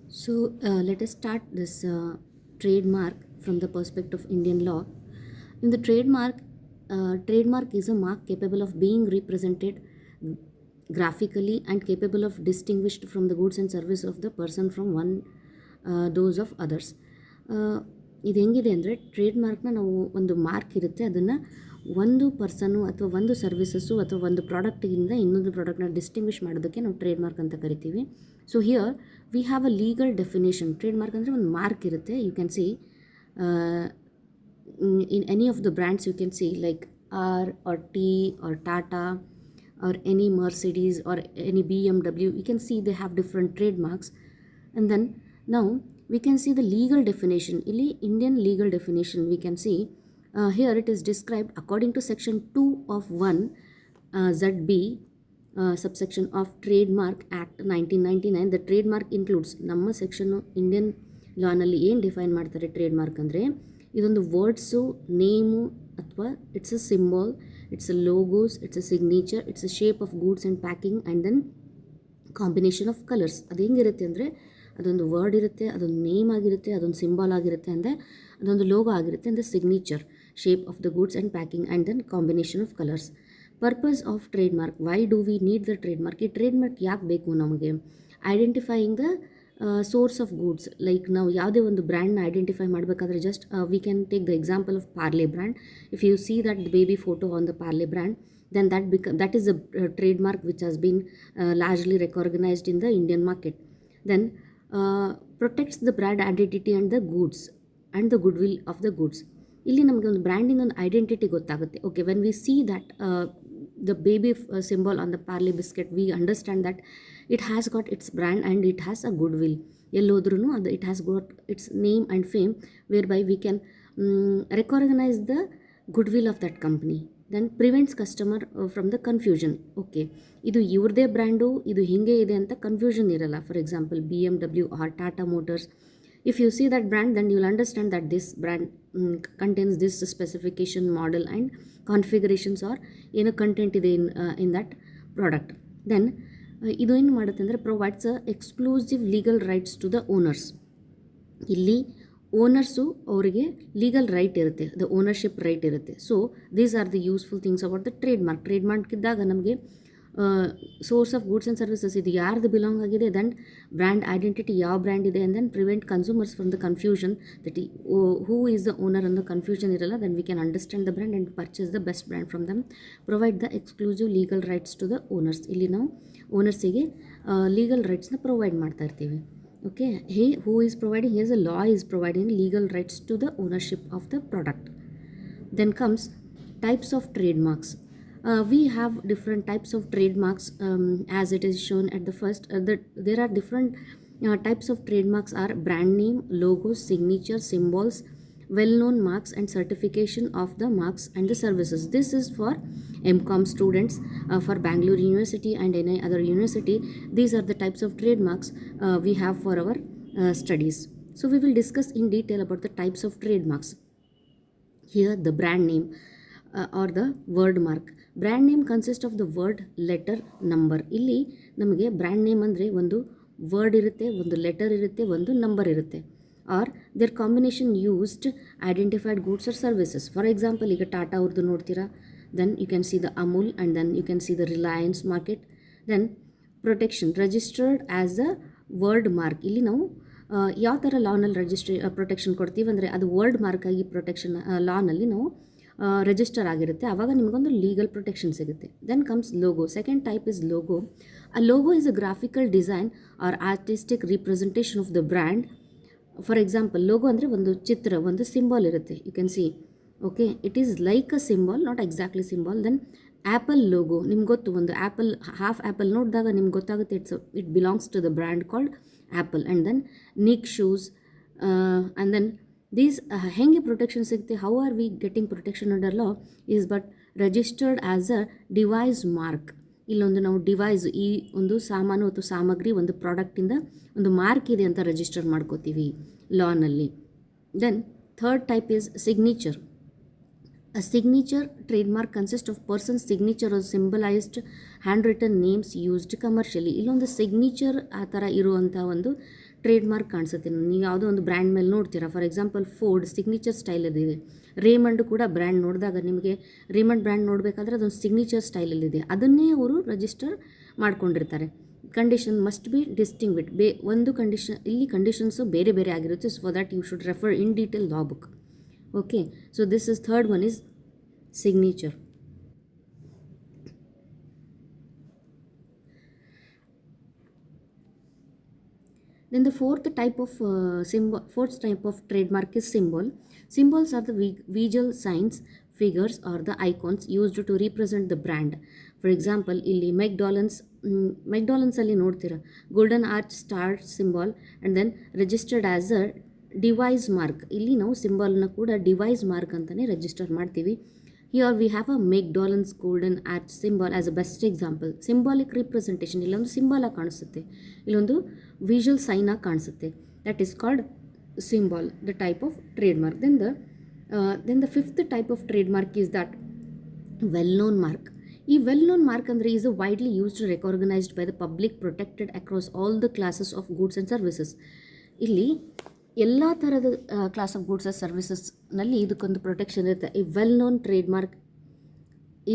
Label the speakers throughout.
Speaker 1: Let us start this trademark from the perspective of Indian law. In the trademark is a mark capable of being represented graphically and capable of distinguished from the goods and service of the person from those of others. ಇದು ಹೆಂಗಿದೆ ಅಂದರೆ ಟ್ರೇಡ್ಮಾರ್ಕ್ನ ನಾವು ಒಂದು mark ಇರುತ್ತೆ, ಅದನ್ನು ಒಂದು ಪರ್ಸನ್ನು ಅಥವಾ ಒಂದು ಸರ್ವಿಸಸ್ಸು ಅಥವಾ ಒಂದು ಪ್ರಾಡಕ್ಟಿಗಿಂದ ಇನ್ನೊಂದು ಪ್ರಾಡಕ್ಟ್ನ ಡಿಸ್ಟಿಂಗ್ವಿಷ್ ಮಾಡೋದಕ್ಕೆ ನಾವು ಟ್ರೇಡ್ಮಾರ್ಕ್ ಅಂತ ಕರಿತೀವಿ. So here we have a legal definition. Trademark ಅಂದರೆ ಒಂದು ಮಾರ್ಕ್ ಇರುತ್ತೆ. You can see in any of the brands you can see like R or T or Tata or any Mercedes or any BMW, you can see they have different trademarks. And then now we can see the legal definition. Illi Indian legal definition we can see here it is described according to section 2 of 1 ZB subsection of Trademark Act 1999. The trademark includes ನಮ್ಮ section Indian ಲಾನಲ್ಲಿ ಏನು define ಮಾಡ್ತಾರೆ trademark ಅಂದರೆ ಇದೊಂದು words, name ಅಥವಾ it's a symbol, it's a logos, it's a signature, it's a shape of goods and packing and then combination of colours. ಅದು ಹೆಂಗಿರುತ್ತೆ ಅಂದರೆ ಅದೊಂದು ವರ್ಡ್ ಇರುತ್ತೆ, ಅದೊಂದು ನೇಮ್ ಆಗಿರುತ್ತೆ, ಅದೊಂದು ಸಿಂಬಲ್ ಆಗಿರುತ್ತೆ, ಅಂದರೆ ಅದೊಂದು ಲೋಗೋ ಆಗಿರುತ್ತೆ, ಅಂದರೆ signature, shape of the goods and packing and then combination of colours. Purpose of trademark, why do we need the trademark? ಈ ಟ್ರೇಡ್ಮಾರ್ಕ್ ಯಾಕೆ ಬೇಕು ನಮಗೆ? Identifying the source of goods. Like ನಾವು ಯಾವುದೇ ಒಂದು ಬ್ರ್ಯಾಂಡ್ನ ಐಡೆಂಟಿಫೈ ಮಾಡಬೇಕಾದ್ರೆ just we can take the example of Parle brand. If you see that baby photo on the Parle brand, then that is a trademark which has been largely recognized in the Indian market. Then protects the brand identity and the goods and the goodwill of the goods. ಇಲ್ಲಿ ನಮಗೆ ಒಂದು ಬ್ರ್ಯಾಂಡಿನ ಒಂದು identity ಗೊತ್ತಾಗುತ್ತೆ. Okay, when we see that the baby symbol on the Parle biscuit, we understand that it has got its brand and it has a goodwill. ಎಲ್ಲೋದ್ರೂ ಅದು it has got its name and fame whereby we can recognize the goodwill of that company. Then prevents customer from the confusion. Okay, ಇದು ಇವ್ರದೇ brand, ಇದು ಹೀಗೆ ಇದೆ ಅಂತ confusion ಇರಲ್ಲ. For example BMW or Tata Motors, if you see that brand then you will understand that this brand contains this specification, model and configurations or ಏನೋ content ಇದೆ in that product. Then ಇದು ಏನು ಮಾಡುತ್ತೆ ಅಂದರೆ provides exclusive legal rights to the owners. ಇಲ್ಲಿ owners ಅವರಿಗೆ legal right ಇರುತ್ತೆ, the ownership right ಇರುತ್ತೆ. So these are the useful things about the trademark. Trademark ಇದ್ದಾಗ ನಮಗೆ source of goods and services ಇದು ಯಾರ್ದು ಬಿಲಾಂಗ್ ಆಗಿದೆ, ದೆನ್ ಬ್ರ್ಯಾಂಡ್ ಐಡೆಂಟಿಟಿ ಯಾವ ಬ್ರ್ಯಾಂಡ್ ಇದೆ, and then prevent consumers from the confusion that who is the owner ಅನ್ನೋ confusion ಇರಲ್ಲ. Then we can understand the brand and purchase the best brand from them. Provide the exclusive legal rights to the owners. ಇಲ್ಲಿ ನಾವು ಓನರ್ಸಿಗೆ legal ರೈಟ್ಸ್ನ provide ಮಾಡ್ತಾ ಇರ್ತೀವಿ. Okay, who is providing? Here's a law is providing legal rights to the ownership of the product. Then comes types of trademarks. We have different types of trademarks as it is shown at the first. There are different types of trademarks are brand name, logos, signature, symbols, well-known marks and certification of the marks and the services. This is for MCOM students, for Bangalore University and any other university. These are the types of trademarks we have for our studies. So we will discuss in detail about the types of trademarks. Here the brand name or the word mark. Brand name consists of the word, letter, number. ಇಲ್ಲಿ ನಮಗೆ brand name ಅಂದರೆ ಒಂದು word ಇರುತ್ತೆ, ಒಂದು letter ಇರುತ್ತೆ, ಒಂದು number ಇರುತ್ತೆ. or their combination used identified goods or services. For example, ಈಗ ಟಾಟಾ ಅವ್ರದ್ದು ನೋಡ್ತೀರಾ, then you can see the Amul and then you can see the Reliance market. Then protection registered as a word mark. ಇಲ್ಲಿ ನಾವು ಯಾವ ಥರ ಲಾನಲ್ಲಿ protection ಕೊಡ್ತೀವಿ ಅಂದರೆ ಅದು ವರ್ಡ್ ಮಾರ್ಕ್ ಆಗಿ ಪ್ರೊಟೆಕ್ಷನ್ ಲಾನಲ್ಲಿ ನಾವು ರಿಜಿಸ್ಟರ್ ಆಗಿರುತ್ತೆ, ಆವಾಗ ನಿಮಗೊಂದು ಲೀಗಲ್ ಪ್ರೊಟೆಕ್ಷನ್ ಸಿಗುತ್ತೆ. Then comes logo. Second type is logo. A logo is a graphical design or artistic representation of the brand. For example, logo ಅಂದರೆ ಒಂದು ಚಿತ್ರ, ಒಂದು ಸಿಂಬಲ್ ಇರುತ್ತೆ. You can see, okay, it is like a symbol, not exactly symbol. Then Apple logo, ನಿಮ್ಗೆ ಗೊತ್ತು, ಒಂದು Apple, half Apple ನೋಡಿದಾಗ ನಿಮ್ಗೆ ಗೊತ್ತಾಗುತ್ತೆ it belongs to the brand called Apple. And then Nike shoes. And then these ಹೆಂಗೆ protection ಸಿಗುತ್ತೆ, how are we getting protection under law is but registered as a device mark. ಇಲ್ಲೊಂದು ನಾವು device, ಈ ಒಂದು ಸಾಮಾನು ಅಥವಾ ಸಾಮಗ್ರಿ ಒಂದು ಪ್ರಾಡಕ್ಟಿಂದ ಒಂದು ಮಾರ್ಕ್ ಇದೆ ಅಂತ ರಿಜಿಸ್ಟರ್ ಮಾಡ್ಕೋತೀವಿ ಲಾನಲ್ಲಿ. Then third type is signature. A signature trademark consists of person's signature or symbolized handwritten names used commercially. ಇಲ್ಲೊಂದು ಸಿಗ್ನೇಚರ್ ಆ ಥರ ಇರುವಂಥ ಒಂದು ಟ್ರೇಡ್ಮಾರ್ಕ್ ಕಾಣಿಸುತ್ತೆ. ನೀವು ಯಾವುದೋ ಒಂದು ಬ್ರ್ಯಾಂಡ್ ಮೇಲೆ ನೋಡ್ತೀರಾ, ಫಾರ್ ಎಕ್ಸಾಂಪಲ್ ಫೋರ್ಡ್ ಸಿಗ್ನೇಚರ್ ಸ್ಟೈಲಲ್ಲಿದೆ. ರೇಮಂಡ್ ಕೂಡ ಬ್ರ್ಯಾಂಡ್ ನೋಡಿದಾಗ ನಿಮಗೆ ರೇಮಂಡ್ ಬ್ರ್ಯಾಂಡ್ ನೋಡಬೇಕಾದ್ರೆ ಅದೊಂದು ಸಿಗ್ನೇಚರ್ ಸ್ಟೈಲಲ್ಲಿದೆ, ಅದನ್ನೇ ಅವರು ರಿಜಿಸ್ಟರ್ ಮಾಡ್ಕೊಂಡಿರ್ತಾರೆ. Condition must be distinguished. ಒಂದು ಕಂಡೀಷನ್, ಇಲ್ಲಿ ಕಂಡೀಷನ್ಸು ಬೇರೆ ಬೇರೆ ಆಗಿರುತ್ತೆ. So for that you should refer in detail law book. Okay, so this is third one is signature. Then the fourth type of trademark is symbol. Symbols are the visual signs, figures or the icons used to represent the brand. For example, ಇಲ್ಲಿ McDonald's ಅಲ್ಲಿ ನೋಡ್ತೀರಾ golden arch star symbol and then registered as a device mark. ಇಲ್ಲಿ ನಾವು ಸಿಂಬಲ್ನ ಕೂಡ device mark ಅಂತಲೇ register ಮಾಡ್ತೀವಿ. Here we have a McDonald's golden arch symbol as a best example. Symbolic representation, ಇಲ್ಲೊಂದು ಸಿಂಬಾಲಾಗಿ ಕಾಣಿಸುತ್ತೆ, ಇಲ್ಲೊಂದು ವಿಜುವಲ್ ಸೈನಾಗಿ ಕಾಣಿಸುತ್ತೆ. That is called symbol, the type of trademark. Then the fifth type of trademark is that well-known mark. ಈ well known mark ಅಂದರೆ is a widely used recognised by the public, protected across all the classes of goods and services. ಇಲ್ಲಿ ಎಲ್ಲ ಥರದ class of goods and ಸರ್ವಿಸಸ್ನಲ್ಲಿ ಇದಕ್ಕೊಂದು protection ಇರುತ್ತೆ. ಈ well known trademark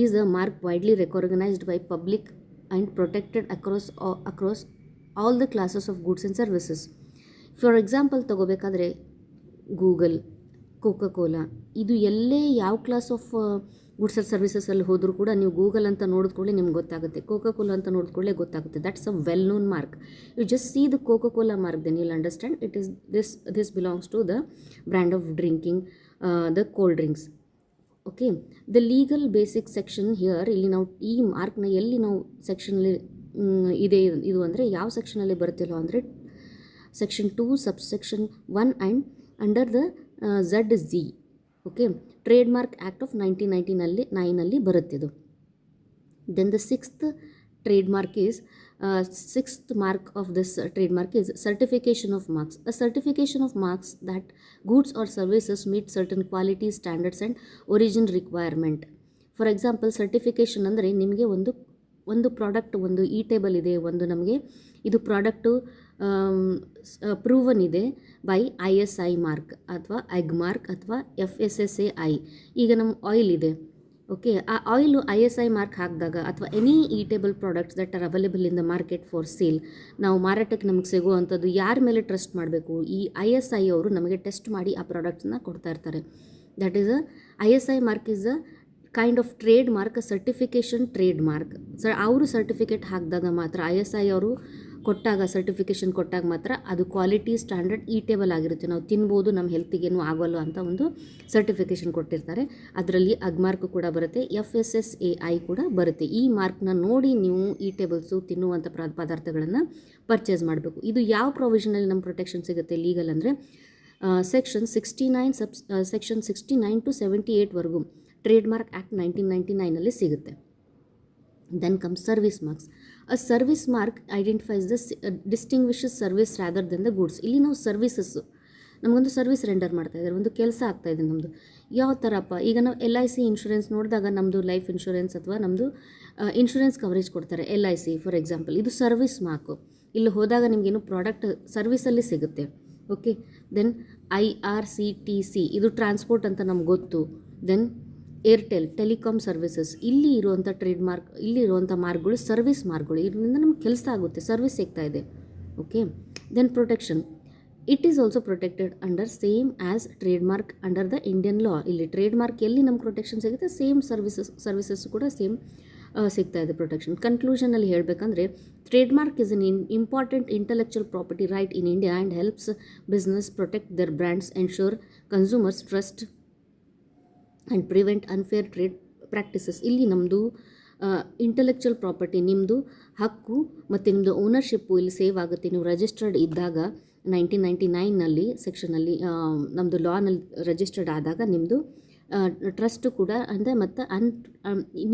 Speaker 1: is a mark widely recognised by public and protected across all the classes of goods and services. For example ತಗೋಬೇಕಾದ್ರೆ Google, Coca Cola, ಇದು ಎಲ್ಲೇ ಯಾವ ಕ್ಲಾಸ್ ಆಫ್ ಗೂಡ್ಸ್ ಆ್ಯಂಡ್ ಸರ್ವಿಸಸಲ್ಲಿ ಹೋದರೂ ಕೂಡ ನೀವು ಗೂಗಲ್ ಅಂತ ನೋಡಿದ್ಕೊಳ್ಳಿ ನಿಮ್ಗೆ ಗೊತ್ತಾಗುತ್ತೆ, ಕೋಕಾ ಕೋಲಾ ಅಂತ ನೋಡಿದ್ಕೊಳ್ಳೆ ಗೊತ್ತಾಗುತ್ತೆ. That's a well known mark. You just see the Coca Cola mark, then you'll understand it is this belongs to the brand of drinking the cold drinks. Okay, the legal basic section here, ಇಲ್ಲಿ ನಾವು ಈ ಮಾರ್ಕ್ನ ಎಲ್ಲಿ ನಾವು ಸೆಕ್ಷನಲ್ಲಿ ಇದೆ ಇದು ಅಂದರೆ ಯಾವ ಸೆಕ್ಷನಲ್ಲಿ ಬರುತ್ತಿಲ್ಲ ಅಂದರೆ section 2 subsection 1 and under the ZZ. Okay, trade mark act of 1999 ಬರುತ್ತಿದ್ದು. Then the sixth trade mark is sixth mark of this trademark is certification of marks. A certification of marks that goods or services meet certain quality standards and origin requirement. For example certification ಅಂದರೆ ನಿಮಗೆ ಒಂದು product, ಒಂದು ಈ table ಇದೆ, ಒಂದು ನಮಗೆ ಇದು product proven ಇದೆ ಬೈ ISI ಮಾರ್ಕ್ ಅಥವಾ ಎಗ್ ಮಾರ್ಕ್ ಅಥವಾ FSSAI. ಈಗ ನಮ್ಮ ಆಯಿಲ್ ಇದೆ, ಓಕೆ, ಆ ಆಯಿಲು ISI ಮಾರ್ಕ್ ಹಾಕಿದಾಗ ಅಥವಾ any eatable products that are available in the market for sale, ನಾವು ಮಾರಾಟಕ್ಕೆ ನಮಗೆ ಸಿಗುವಂಥದ್ದು ಯಾರ ಮೇಲೆ ಟ್ರಸ್ಟ್ ಮಾಡಬೇಕು, ಈ ISI ಅವರು ನಮಗೆ ಟೆಸ್ಟ್ ಮಾಡಿ ಆ ಪ್ರಾಡಕ್ಟ್ಸ್ನ ಕೊಡ್ತಾ ಇರ್ತಾರೆ. That is ISI mark is a kind of trade mark, certification trade mark. ಅವರು ಸರ್ಟಿಫಿಕೇಟ್ ಹಾಕಿದಾಗ ಮಾತ್ರ, ISI ಅವರು ಕೊಟ್ಟಾಗ, ಸರ್ಟಿಫಿಕೇಷನ್ ಕೊಟ್ಟಾಗ ಮಾತ್ರ ಅದು ಕ್ವಾಲಿಟಿ ಸ್ಟ್ಯಾಂಡರ್ಡ್ ಈಟೇಬಲ್ ಆಗಿರುತ್ತೆ, ನಾವು ತಿನ್ಬೋದು, ನಮ್ಮ ಹೆಲ್ತಿಗೇನು ಆಗೋಲ್ಲ ಅಂತ ಒಂದು ಸರ್ಟಿಫಿಕೇಷನ್ ಕೊಟ್ಟಿರ್ತಾರೆ. ಅದರಲ್ಲಿ ಅಗ್ ಮಾರ್ಕ್ ಕೂಡ ಬರುತ್ತೆ, FSSAI ಕೂಡ ಬರುತ್ತೆ. ಈ ಮಾರ್ಕ್ನ ನೋಡಿ ನೀವು ಈಟೇಬಲ್ಸು ತಿನ್ನುವಂಥ ಪದಾರ್ಥಗಳನ್ನು ಪರ್ಚೇಸ್ ಮಾಡಬೇಕು. ಇದು ಯಾವ ಪ್ರೊವಿಷನಲ್ಲಿ ನಮ್ಮ ಪ್ರೊಟೆಕ್ಷನ್ ಸಿಗುತ್ತೆ ಲೀಗಲ್ ಅಂದರೆ ಸೆಕ್ಷನ್ 69 to 78ವರೆಗೂ ಟ್ರೇಡ್ ಮಾರ್ಕ್ ಆ್ಯಕ್ಟ್ 1999 ಸಿಗುತ್ತೆ. Then come service marks. A service mark identifies the distinguishes service rather than the goods. ಇಲ್ಲಿ ನಾವು ಸರ್ವಿಸಸ್ಸು, ನಮಗೊಂದು ಸರ್ವಿಸ್ ರೆಂಡರ್ ಮಾಡ್ತಾಯಿದ್ದಾರೆ, ಒಂದು ಕೆಲಸ ಆಗ್ತಾಯಿದೆ ನಮ್ಮದು. ಯಾವ ಥರಪ್ಪ, ಈಗ ನಾವು LIC ಇನ್ಶೂರೆನ್ಸ್ ನೋಡಿದಾಗ ನಮ್ಮದು ಲೈಫ್ ಇನ್ಶೂರೆನ್ಸ್ ಅಥವಾ ನಮ್ಮದು ಇನ್ಶೂರೆನ್ಸ್ ಕವರೇಜ್ ಕೊಡ್ತಾರೆ, LIC ಫಾರ್ ಎಕ್ಸಾಂಪಲ್, ಇದು ಸರ್ವಿಸ್ ಮಾರ್ಕು. ಇಲ್ಲಿ ಹೋದಾಗ ನಿಮಗೇನು ಪ್ರಾಡಕ್ಟ್ ಸರ್ವಿಸಲ್ಲಿ ಸಿಗುತ್ತೆ. ಓಕೆ, ದೆನ್ IRCTC, ಇದು ಟ್ರಾನ್ಸ್ಪೋರ್ಟ್ ಅಂತ ನಮ್ಗೆ ಗೊತ್ತು. Then Airtel, telecom services. ಇಲ್ಲಿ ಇರುವಂಥ ಟ್ರೇಡ್ ಮಾರ್ಕ್, ಇಲ್ಲಿ ಇರುವಂಥ ಮಾರ್ಕ್ಗಳು ಸರ್ವಿಸ್ ಮಾರ್ಕ್ಗಳು, ಇದರಿಂದ ನಮ್ಗೆ ಕೆಲಸ ಆಗುತ್ತೆ, ಸರ್ವಿಸ್ ಸಿಗ್ತಾ ಇದೆ. Okay, then protection. It is also protected under same as trade mark under the Indian law. ಇಲ್ಲಿ ಟ್ರೇಡ್ ಮಾರ್ಕ್ ಎಲ್ಲಿ ನಮ್ಗೆ ಪ್ರೊಟೆಕ್ಷನ್ ಸಿಗುತ್ತೆ, ಸೇಮ್ ಸರ್ವಿಸಸ್ ಕೂಡ ಸೇಮ್ ಸಿಗ್ತಾ ಇದೆ ಪ್ರೊಟೆಕ್ಷನ್. ಕನ್ಕ್ಲೂಷನಲ್ಲಿ ಹೇಳಬೇಕಂದ್ರೆ trade mark is an important intellectual property right in India and helps business protect their brands, ensure consumers trust and prevent unfair trade practices. ಇಲ್ಲಿ ನಮ್ಮದು ಇಂಟೆಲೆಕ್ಚುವಲ್ ಪ್ರಾಪರ್ಟಿ, ನಿಮ್ಮದು ಹಕ್ಕು ಮತ್ತು ನಿಮ್ಮದು ಓನರ್ಶಿಪ್ಪು ಇಲ್ಲಿ ಸೇವ್ ಆಗುತ್ತೆ. ನೀವು ರಿಜಿಸ್ಟರ್ಡ್ ಇದ್ದಾಗ 1999 ಸೆಕ್ಷನಲ್ಲಿ ನಮ್ಮದು ಲಾನಲ್ಲಿ ರಿಜಿಸ್ಟರ್ಡ್ ಆದಾಗ ನಿಮ್ಮದು ಟ್ರಸ್ಟು ಕೂಡ ಅಂದರೆ ಮತ್ತು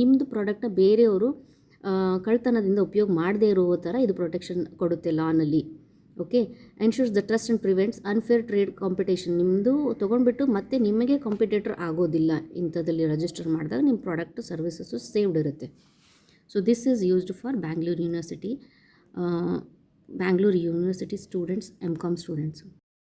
Speaker 1: ನಿಮ್ಮದು ಪ್ರಾಡಕ್ಟ್ನ ಬೇರೆಯವರು ಕಳ್ತನದಿಂದ ಉಪಯೋಗ ಮಾಡದೇ ಇರೋ ಥರ ಇದು ಪ್ರೊಟೆಕ್ಷನ್ ಕೊಡುತ್ತೆ ಲಾನಲ್ಲಿ. Okay. Ensures the trust and prevents unfair trade competition. ನಿಮ್ಮದು ತೊಗೊಂಡ್ಬಿಟ್ಟು ಮತ್ತೆ ನಿಮಗೆ ಕಾಂಪಿಟೇಟರ್ ಆಗೋದಿಲ್ಲ. ಇಂಥದ್ದಲ್ಲಿ ರಿಜಿಸ್ಟರ್ ಮಾಡಿದಾಗ ನಿಮ್ಮ ಪ್ರಾಡಕ್ಟ್ ಸರ್ವಿಸಸ್ಸು ಸೇವ್ಡ್ ಇರುತ್ತೆ. So this is used for Bangalore university students, MCOM students.